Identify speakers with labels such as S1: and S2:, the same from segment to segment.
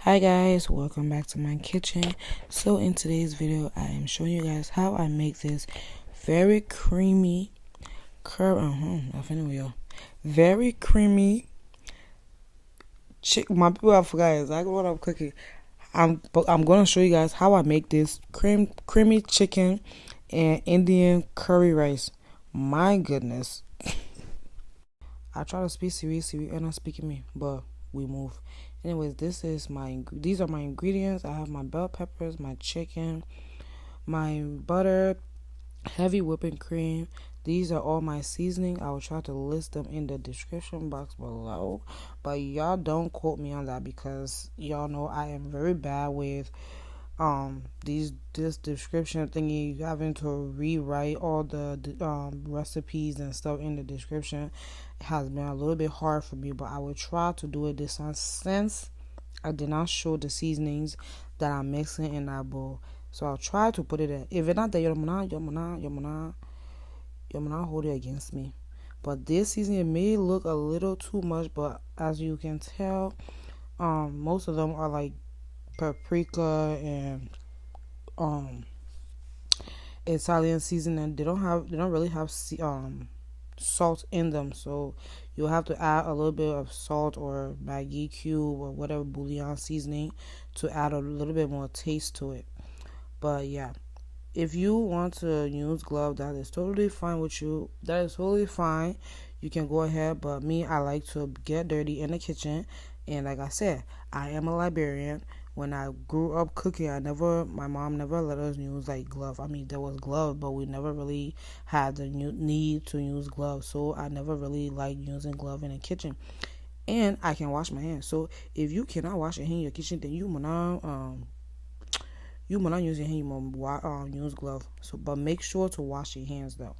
S1: Hi guys, welcome back to my kitchen. So in today's video I am showing you guys how I make this very creamy very creamy my people, I forgot exactly what I'm cooking. I'm gonna show you guys how I make this creamy chicken and Indian curry rice. My goodness, I try to speak serious and not speaking me, but we move. Anyways, these are my ingredients. I have my bell peppers, my chicken, my butter, heavy whipping cream. These are all my seasoning. I will try to list them in the description box below, but y'all don't quote me on that because y'all know I am very bad with this description thingy, having to rewrite all the recipes and stuff in the description. It has been a little bit hard for me, but I will try to do it this time since I did not show the seasonings that I'm mixing in that bowl. So I'll try to put it in. If it's not there, you're gonna hold it against me. But this seasoning may look a little too much, but as you can tell, most of them are like paprika and Italian seasoning. They don't really have salt in them, so you'll have to add a little bit of salt or Maggi cube or whatever bouillon seasoning to add a little bit more taste to it. But yeah, if you want to use glove, that is totally fine with you. That is totally fine. You can go ahead, but me, I like to get dirty in the kitchen. And like I said, I am a librarian. When I grew up cooking, my mom never let us use like glove. I mean, there was glove, but we never really had the need to use gloves. So I never really liked using glove in the kitchen. And I can wash my hands. So if you cannot wash your hand in your kitchen, then you might not use your hand. You might use glove. So, but make sure to wash your hands though.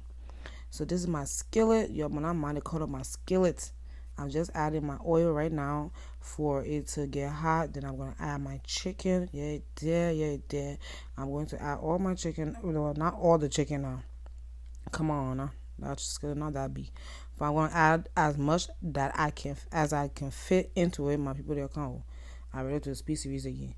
S1: So this is my skillet. Yo, when I mind to cut up my skillet, I'm just adding my oil right now for it to get hot. Then I'm going to add my chicken. Yeah, it did. I'm going to add all my chicken. Well, not all the chicken now. Come on now. That's just not that big. But I'm going to add as much that I can fit into it. My people, they'll come. I'm ready to speak series again.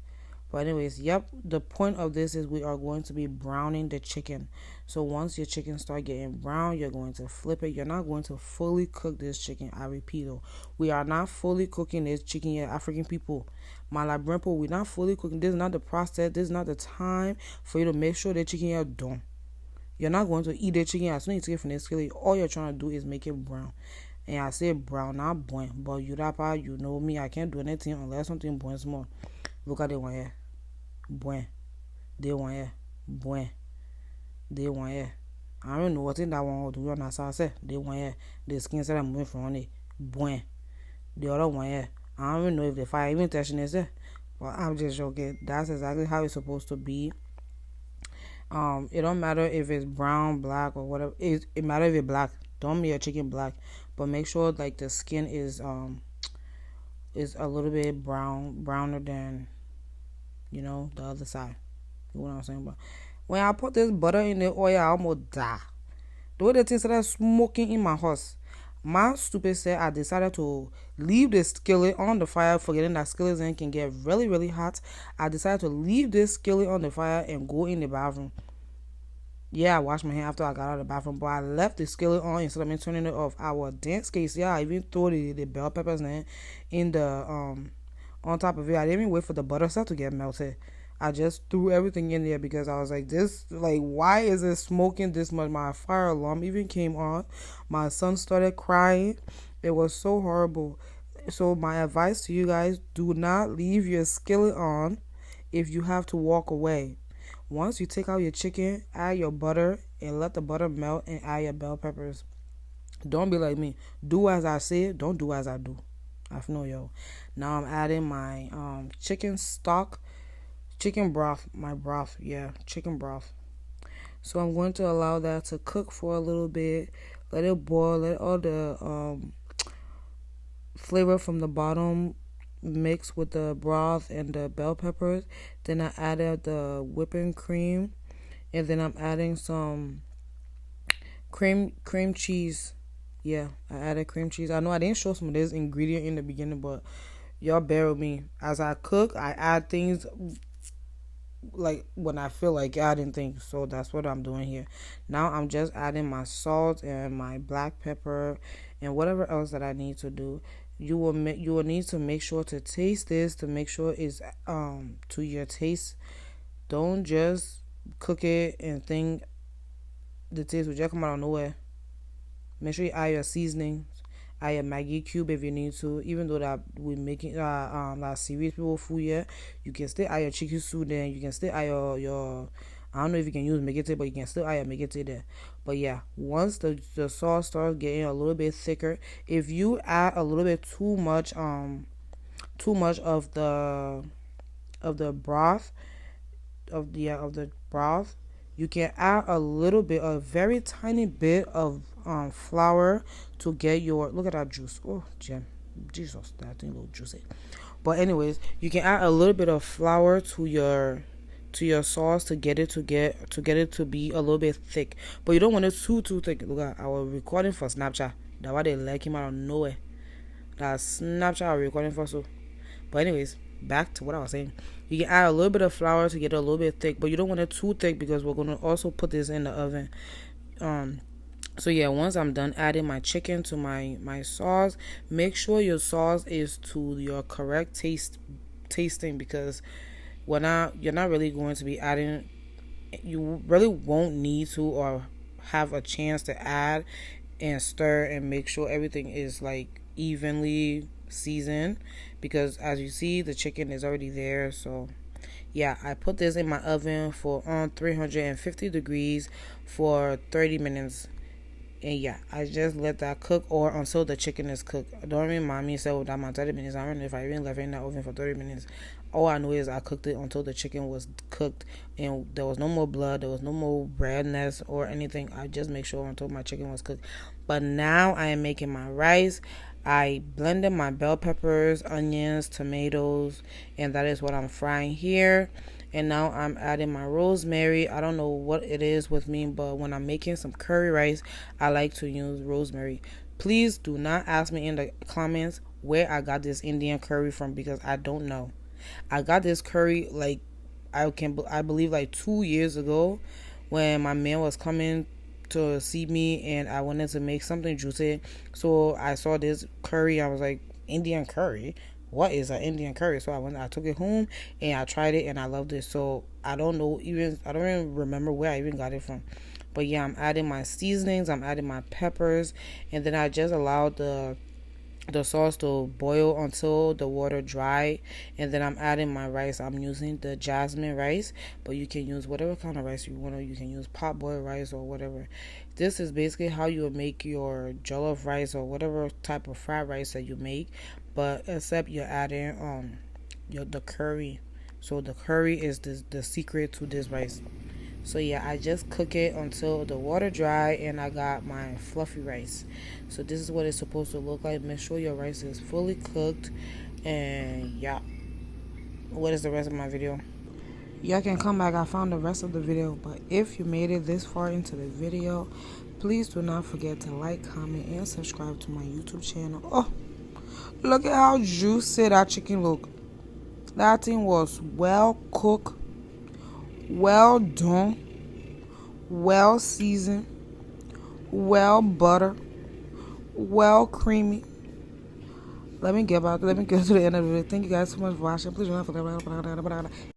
S1: But anyways, yep, the point of this is we are going to be browning the chicken. So once your chicken start getting brown, you're going to flip it. You're not going to fully cook this chicken. I repeat, we are not fully cooking this chicken yet. African people, my librarian people, we're not fully cooking. This is not the process. This is not the time for you to make sure the chicken is done. You're not going to eat the chicken as soon as you take it from the skillet. All you're trying to do is make it brown. And I say brown, not boil. But you know me, I can't do anything unless something boils more. Look at the one here. Buen. They want here. Buen. They want here. I don't know what in that one will do on that side. They want here. The skin said I'm moving from it. Buen. The other one here. I don't even know if the fire even touching is there. But I'm just joking. That's exactly how it's supposed to be. It don't matter if it's brown, black, or whatever. It matters if it's black. Don't make your chicken black. But make sure like the skin is a little bit browner than the other side. You know what I'm saying? But when I put this butter in the oil, I almost die. The way the thing started smoking in my house, my stupid said I decided to leave the skillet on the fire, forgetting that skillets can get really, really hot. I decided to leave this skillet on the fire and go in the bathroom. Yeah, I washed my hand after I got out of the bathroom, but I left the skillet on instead of me turning it off. Our dance case, yeah, I even threw the bell peppers in the on top of it. I didn't even wait for the butter stuff to get melted. I just threw everything in there because I was like, why is it smoking this much? My fire alarm even came on. My son started crying. It was so horrible. So my advice to you guys, do not leave your skillet on if you have to walk away. Once you take out your chicken, add your butter and let the butter melt and add your bell peppers. Don't be like me. Do as I say, don't do as I do. I know, yo. Now I'm adding my chicken stock, chicken broth, chicken broth. So I'm going to allow that to cook for a little bit. Let it boil. Let all the flavor from the bottom mix with the broth and the bell peppers. Then I added the whipping cream, and then I'm adding some cream cheese. Yeah, I added cream cheese. I know I didn't show some of this ingredient in the beginning, but y'all bear with me. As I cook, I add things like when I feel like adding things. So that's what I'm doing here. Now I'm just adding my salt and my black pepper and whatever else that I need to do. You will need to make sure to taste this to make sure it's to your taste. Don't just cook it and think the taste will just come out of nowhere. Make sure you add your seasoning, add your Maggi cube if you need to. Even though that we're making like serious people food here, you can still add your chicken soup there. You can still add your I don't know if you can use megete, but you can still add your megete there. But yeah, once the sauce starts getting a little bit thicker, if you add a little bit too much of the broth of the broth, you can add a very tiny bit of flour to get your, look at that juice. Oh, Jim, Jesus, that thing look juicy. But anyways, you can add a little bit of flour to your sauce to get it to be a little bit thick. But you don't want it too thick. Look at, I was recording for Snapchat. That's why they like him out of nowhere. That's Snapchat I was recording for. So, but anyways, back to what I was saying. You can add a little bit of flour to get it a little bit thick, but you don't want it too thick because we're gonna also put this in the oven. So yeah, once I'm done adding my chicken to my sauce, make sure your sauce is to your correct tasting, because you're not really going to be adding, you really won't need to or have a chance to add and stir and make sure everything is like evenly seasoned, because as you see the chicken is already there. So yeah, I put this in my oven for on 350 degrees for 30 minutes. And yeah, I just let that cook or until the chicken is cooked. Don't remind me, so that my 30 minutes. I don't know if I even left it in that oven for 30 minutes. All I know is I cooked it until the chicken was cooked and there was no more blood, there was no more redness or anything. I just make sure until my chicken was cooked. But now I am making my rice. I blended my bell peppers, onions, tomatoes, and that is what I'm frying here. And now I'm adding my rosemary. I don't know what it is with me, but when I'm making some curry rice, I like to use rosemary. Please do not ask me in the comments where I got this Indian curry from, because I don't know. I got this curry like I believe like 2 years ago when my man was coming to see me and I wanted to make something juicy. So I saw this curry. I was like, Indian curry? What is an Indian curry? So I took it home and I tried it and I loved it. So I don't even remember where I even got it from. But yeah, I'm adding my seasonings, I'm adding my peppers, and then I just allowed the sauce to boil until the water dry, and then I'm adding my rice. I'm using the jasmine rice, but you can use whatever kind of rice you want to. You can use pot boiled rice or whatever. This is basically how you would make your jollof rice or whatever type of fried rice that you make, but except you're adding the curry. So the curry is the secret to this rice. So yeah, I just cook it until the water dry and I got my fluffy rice. So this is what it's supposed to look like. Make sure your rice is fully cooked. And yeah, what is the rest of my video? Y'all can come back. I found the rest of the video. But if you made it this far into the video, please do not forget to like, comment, and subscribe to my YouTube channel. Oh, look at how juicy that chicken look. That thing was well cooked, well done, well seasoned, well buttered, well creamy. Let me get to the end of it. Thank you guys so much for watching. Please don't forget.